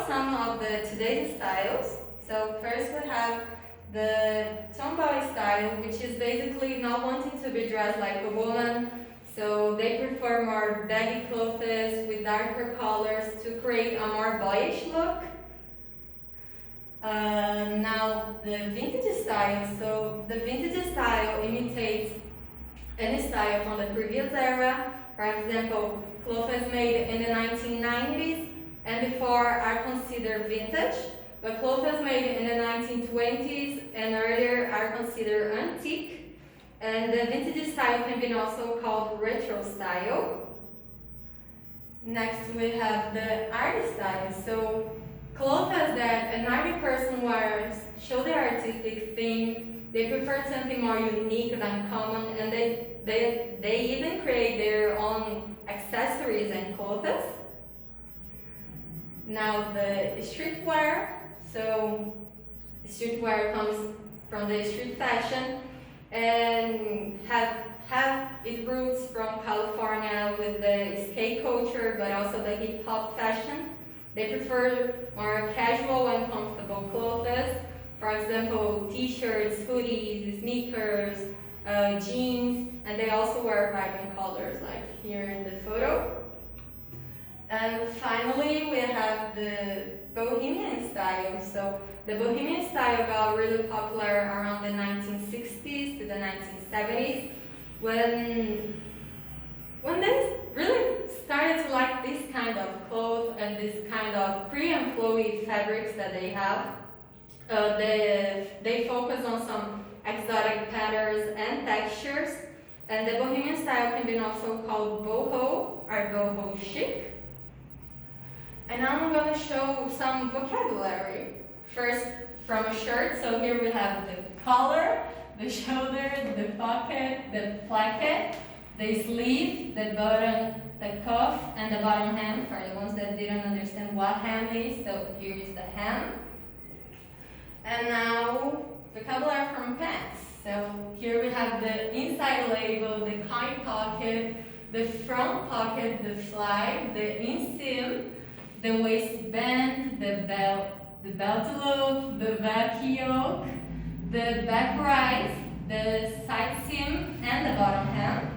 show some of the today's styles. So first we have the tomboy style, which is basically not wanting to be dressed like a woman. So they prefer more baggy clothes with darker colors to create a more boyish look. Now the vintage style. So the vintage style imitates any style from the previous era. For example, clothes made in the 1990s and before are considered vintage, but clothes made in the 1920s and earlier are considered antique. And the vintage style can be also called retro style. Next we have the art style. So clothes that an arty person wears show their artistic theme. They prefer something more unique than common, and they even create their own accessories and clothes. Now the streetwear. So streetwear comes from the street fashion and have its roots from California with the skate culture, but also the hip hop fashion. They prefer more casual and comfortable clothes. For example, t-shirts, hoodies, sneakers, jeans, and they also wear vibrant colors like here in the photo. And finally, we have the Bohemian style. So the Bohemian style got really popular around the 1960s to the 1970s when they really started to like this kind of clothes and this kind of free and flowy fabrics that they have. They focus on some exotic patterns and textures, and the Bohemian style can be also called boho or boho chic. And now I'm going to show some vocabulary. First, from a shirt. So here we have the collar, the shoulder, the pocket, the placket, the sleeve, the button, the cuff, and the bottom hem. For the ones that didn't understand what hem is, so here is the hem. And now, vocabulary from pants. So here we have the inside label, the coin pocket, the front pocket, the fly, the inseam, the waistband, the belt loop, the back yoke, the back rise, the side seam, and the bottom hem.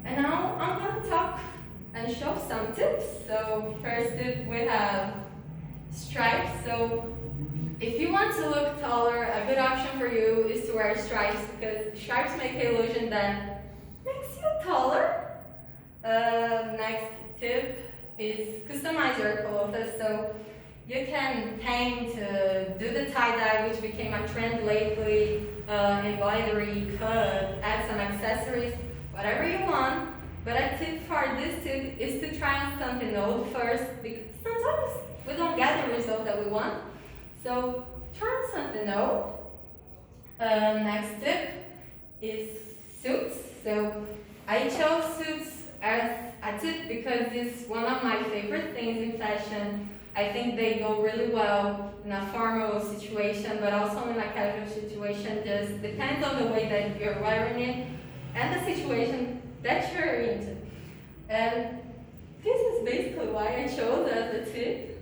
And now I'm going to talk and show some tips. So first tip, we have stripes. So if you want to look taller, a good option for you is to wear stripes because stripes make the illusion that makes you taller. Next tip is customize your clothes. So you can paint, do the tie-dye, which became a trend lately, embroidery, cut, add some accessories, whatever you want. But a tip for this tip is to try on something old first, because sometimes we don't get the result that we want. So try on something old. Next tip is suits. So I chose suits as a tip because it's one of my favorite things in fashion. I think they go really well in a formal situation, but also in a casual situation. Just depends on the way that you're wearing it and the situation that you're into. And this is basically why I chose as a tip.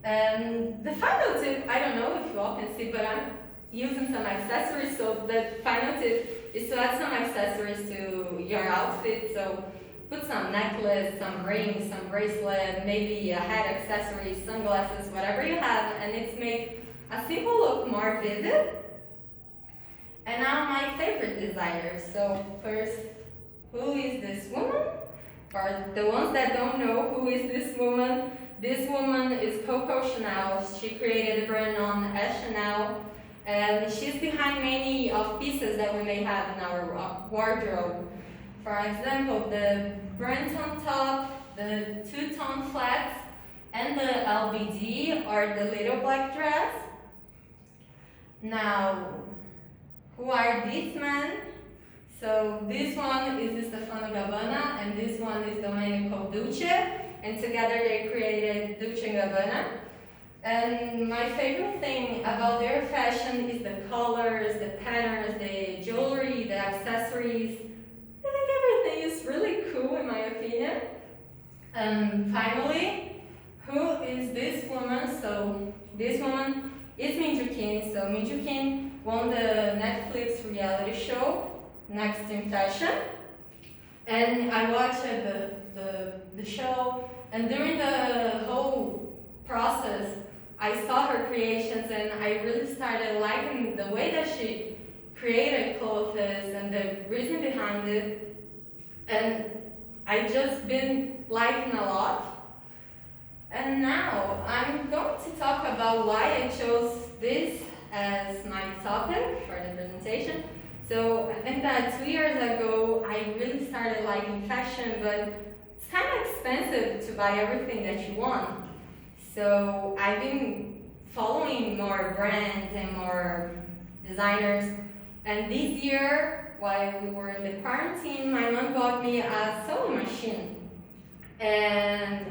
And the final tip, I don't know if you all can see, but I'm using some accessories. So the final tip is to add some accessories to your outfit. So put some necklace, some rings, some bracelet, maybe a hat accessory, sunglasses, whatever you have, and it's make a simple look more vivid. And now my favorite designers. So first, who is this woman? For the ones that don't know who is this woman is Coco Chanel. She created the brand known as Chanel, and she's behind many of pieces that we may have in our wardrobe. For example, the Brenton top, the two-tone flats, and the LBD or the little black dress. Now, who are these men? So this one is Stefano Gabbana, and this one is Domenico Duce, and together they created Duce & Gabbana. And my favorite thing about their fashion is the colors, the patterns, the jewelry, the accessories. I think everything is really cool in my opinion. And finally, who is this woman? So this woman is Minju Kim. So Minju Kim won the Netflix reality show Next in Fashion. And I watched the show, and during the whole process, I saw her creations, and I really started liking the way that she created clothes and the reason behind it. And I just been liking a lot. And now I'm going to talk about why I chose this as my topic for the presentation. So I think that 2 years ago, I really started liking fashion, but it's kind of expensive to buy everything that you want. So I've been following more brands and more designers. And this year, while we were in the quarantine, my mom bought me a sewing machine. And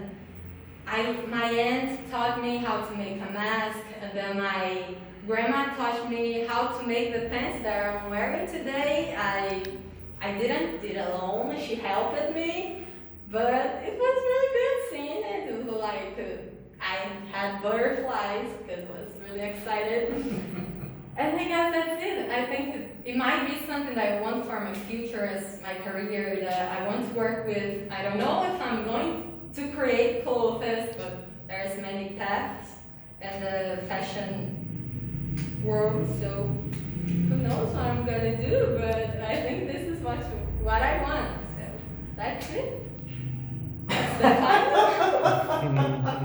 my aunt taught me how to make a mask, and then my grandma taught me how to make the pants that I'm wearing today. I didn't do it alone, she helped me, but it was really good seeing it. It was like, I had butterflies because I was really excited. And I guess that's it. I think it might be something that I want for my future as my career, that I want to work with. I don't know if I'm going to create clothes, but there's many paths in the fashion world, so who knows what I'm gonna do, but I think this is what I want, so that's it. That's the final.